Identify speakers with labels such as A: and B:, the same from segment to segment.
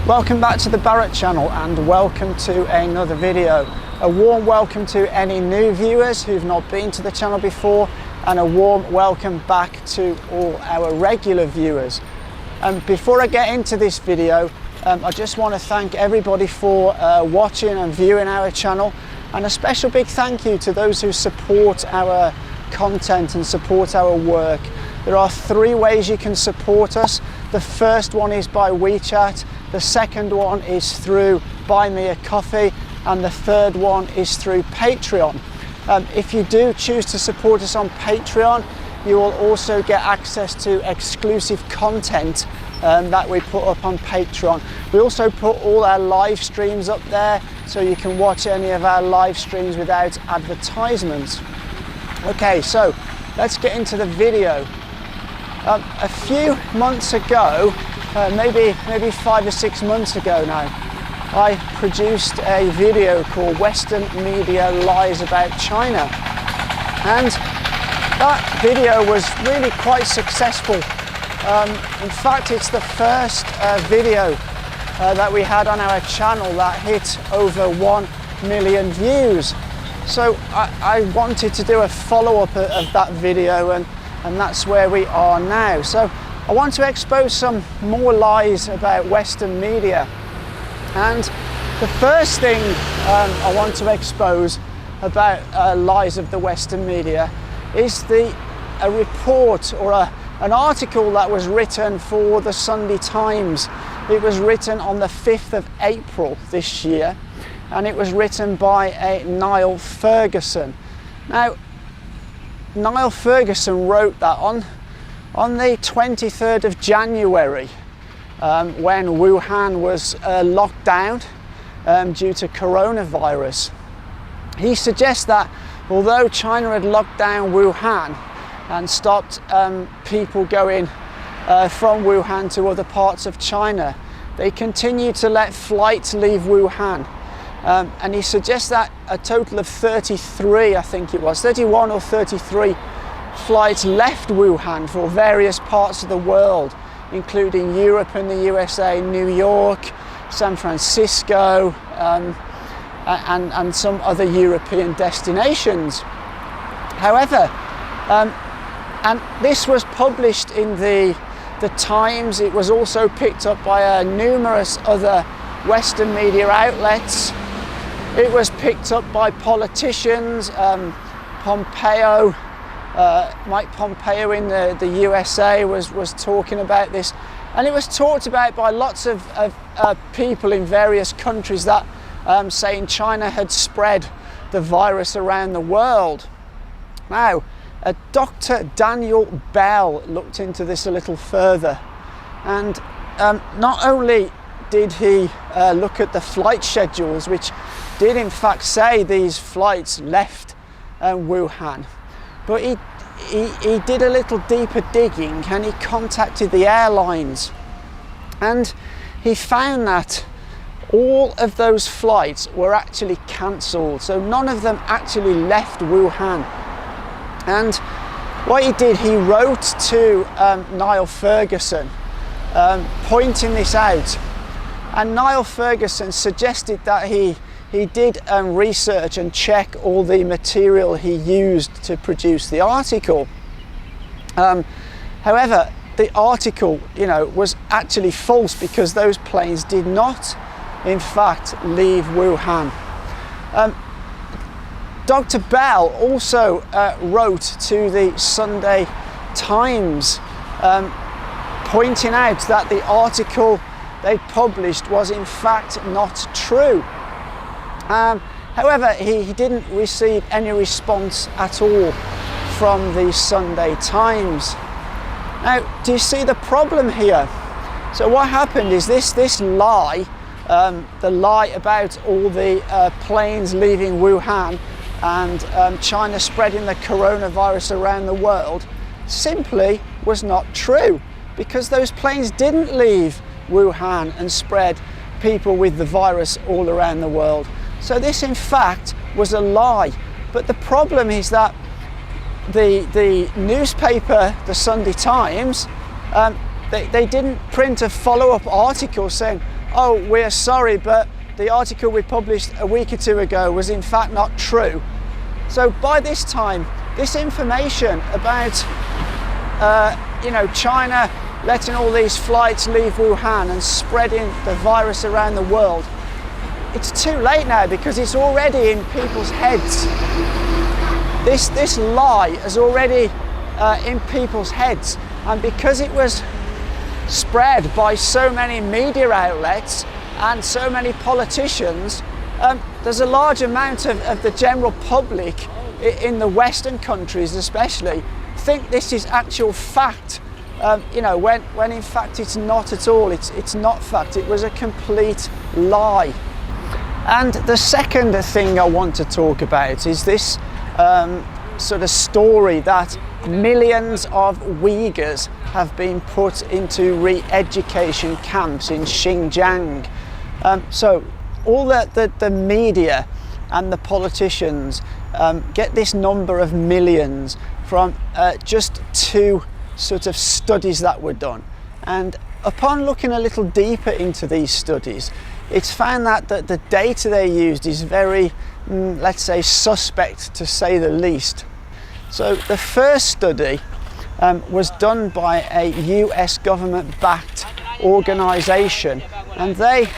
A: Welcome back to the Barrett channel and welcome to another video. A warm welcome to any new viewers who've not been to the channel before, and a warm welcome back to all our regular viewers. Before I get into this video, I just want to thank everybody for watching and viewing our channel, and a special big thank you to those who support our content and support our work. There are three ways you can support us. The first one is by WeChat, the second one is through Buy Me a Coffee, and the third one is through Patreon. If you do choose to support us on Patreon, you will also get access to exclusive content that we put up on Patreon. We also put all our live streams up there, so you can watch any of our live streams without advertisements. Okay, so let's get into the video. A few months ago, maybe 5 or 6 months ago now, I produced a video called Western Media Lies About China, and that video was really quite successful. In fact, it's the first video that we had on our channel that hit over 1 million views. So I wanted to do a follow-up of that video, and that's where we are now. So I want to expose some more lies about Western media. And the first thing I want to expose about lies of the Western media is a report or an article that was written for the Sunday Times. It was written on the 5th of April this year, and it was written by a Niall Ferguson. Now, Niall Ferguson wrote that on the 23rd of January, when Wuhan was locked down due to coronavirus. He suggests that although China had locked down Wuhan and stopped people going from Wuhan to other parts of China, they continued to let flights leave Wuhan. And he suggests that a total of 33, I think it was, 31 or 33 flights left Wuhan for various parts of the world, including Europe and the USA, New York, San Francisco, and some other European destinations. However, and this was published in the Times. It was also picked up by numerous other Western media outlets. It was picked up by politicians. Pompeo, Mike Pompeo in the USA was talking about this, and it was talked about by lots of people in various countries that saying China had spread the virus around the world. Now, Dr. Daniel Bell looked into this a little further, and not only did he look at the flight schedules, which did in fact say these flights left Wuhan, but he did a little deeper digging, and he contacted the airlines, and he found that all of those flights were actually cancelled. So none of them actually left Wuhan. And what he did, he wrote to Niall Ferguson pointing this out, and Niall Ferguson suggested that he did research and check all the material he used to produce the article. However, the article, was actually false, because those planes did not, in fact, leave Wuhan. Dr. Bell also wrote to the Sunday Times, pointing out that the article they published was in fact not true. However, he didn't receive any response at all from the Sunday Times. Now, do you see the problem here? So what happened is this lie, the lie about all the planes leaving Wuhan and China spreading the coronavirus around the world, simply was not true, because those planes didn't leave Wuhan and spread people with the virus all around the world. So this in fact was a lie. But the problem is that the newspaper, the Sunday Times, they didn't print a follow-up article saying, oh, we're sorry, but the article we published a week or two ago was in fact not true. So by this time, this information about China letting all these flights leave Wuhan and spreading the virus around the world, it's too late now, because it's already in people's heads. This lie is already in people's heads, and because it was spread by so many media outlets and so many politicians, there's a large amount of the general public in the Western countries especially think this is actual fact, when in fact it's not at all. It's not fact. It was a complete lie. And the second thing I want to talk about is this sort of story that millions of Uyghurs have been put into re-education camps in Xinjiang. So all the media and the politicians get this number of millions from just two sort of studies that were done. And upon looking a little deeper into these studies, it's found that the data they used is very, let's say, suspect, to say the least. So the first study was done by a US government-backed organisation, and they,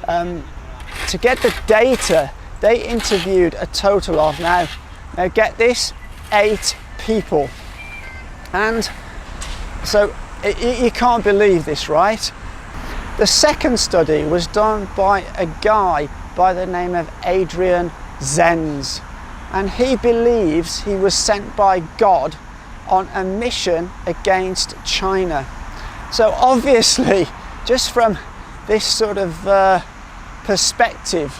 A: to get the data, they interviewed a total of, now get this, 8 people. And so you can't believe this, right? The second study was done by a guy by the name of Adrian Zenz, and he believes he was sent by God on a mission against China. So obviously, just from this sort of perspective,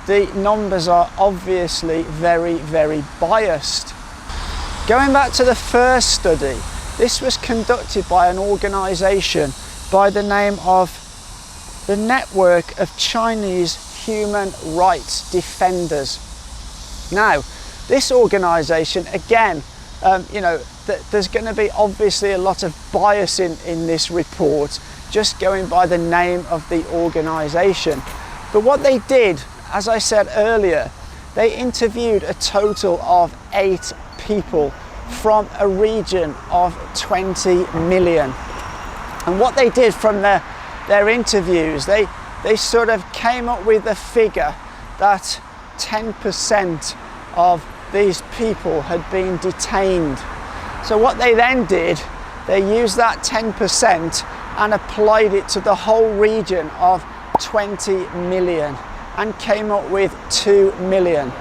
A: the numbers are obviously very, very biased. Going back to the first study, this was conducted by an organisation by the name of the Network of Chinese Human Rights Defenders. Now, this organisation, again, there's going to be obviously a lot of bias in this report, just going by the name of the organisation. But what they did, as I said earlier, they interviewed a total of 8 people from a region of 20 million. And what they did from their interviews, they sort of came up with a figure that 10% of these people had been detained. So what they then did, they used that 10% and applied it to the whole region of 20 million and came up with 2 million.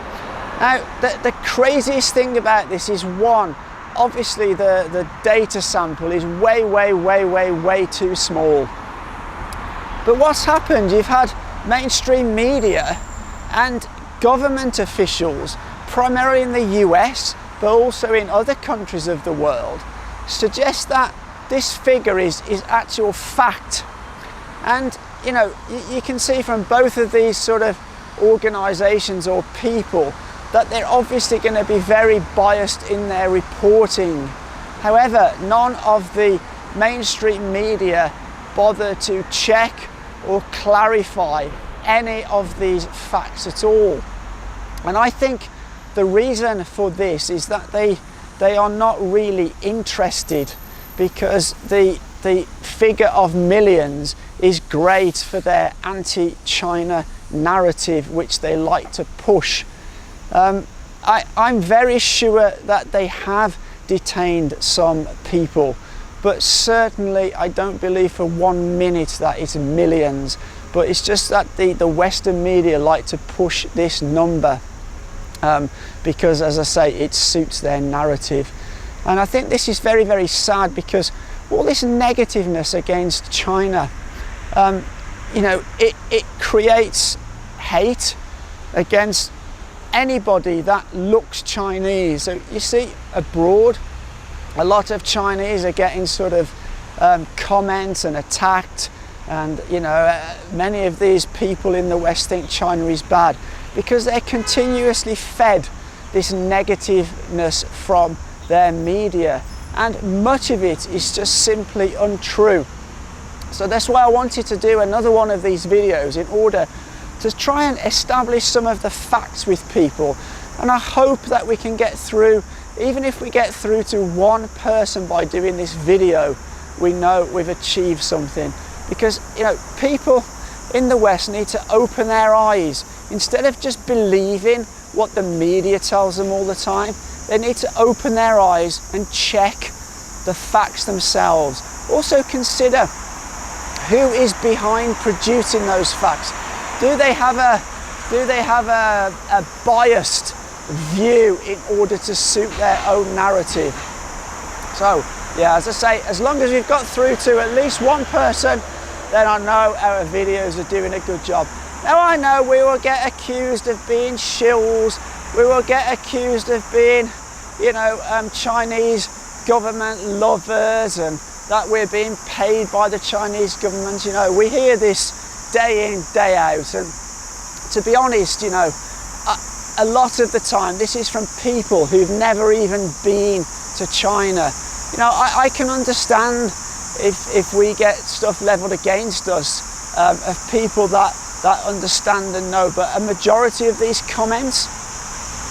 A: Now, the craziest thing about this is, one, obviously the data sample is way too small. But what's happened, you've had mainstream media and government officials, primarily in the US, but also in other countries of the world, suggest that this figure is actual fact. And you can see from both of these sort of organisations or people that they're obviously going to be very biased in their reporting. However, none of the mainstream media bother to check or clarify any of these facts at all. And I think the reason for this is that they are not really interested, because the figure of millions is great for their anti-China narrative, which they like to push. I'm very sure that they have detained some people, but certainly I don't believe for 1 minute that it's millions. But it's just that the Western media like to push this number because, as I say, it suits their narrative. And I think this is very, very sad, because all this negativeness against China, it creates hate against anybody that looks Chinese. So you see abroad, a lot of Chinese are getting sort of comments and attacked, and many of these people in the West think China is bad because they're continuously fed this negativeness from their media, and much of it is just simply untrue. So that's why I wanted to do another one of these videos, in order to try and establish some of the facts with people. And I hope that we can get through, even if we get through to one person by doing this video, we know we've achieved something. Because, you know, people in the West need to open their eyes. Instead of just believing what the media tells them all the time, they need to open their eyes and check the facts themselves. Also consider who is behind producing those facts. Do they have a biased view in order to suit their own narrative? So yeah, as I say, as long as we've got through to at least one person, then I know our videos are doing a good job. Now I know we will get accused of being shills, we will get accused of being, you know, Chinese government lovers, and that we're being paid by the Chinese government. You know, we hear this day in, day out, and to be honest, you know, a lot of the time this is from people who've never even been to China. You know, I can understand if we get stuff leveled against us of people that understand and know, but a majority of these comments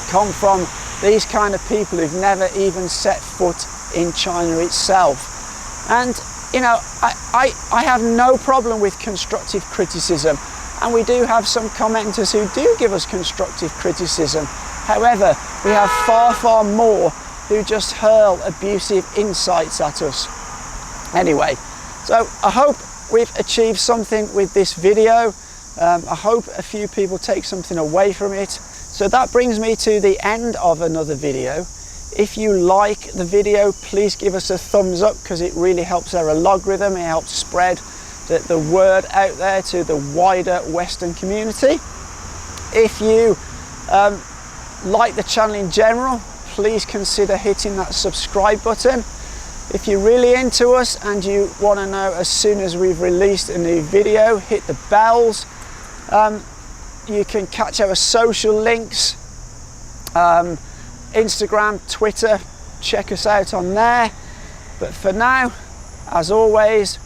A: come from these kind of people who've never even set foot in China itself. And you know, I have no problem with constructive criticism, and we do have some commenters who do give us constructive criticism. However, we have far more who just hurl abusive insights at us. Anyway, so I hope we've achieved something with this video. I hope a few people take something away from it. So that brings me to the end of another video. If you like the video, please give us a thumbs up, because it really helps our algorithm. It helps spread the word out there to the wider Western community. If you like the channel in general, please consider hitting that subscribe button. If you're really into us and you want to know as soon as we've released a new video, hit the bells. You can catch our social links, Instagram, Twitter, check us out on there. But for now, as always,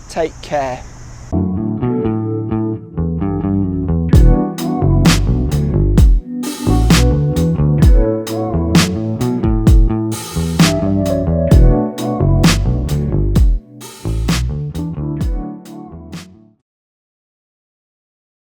A: take care.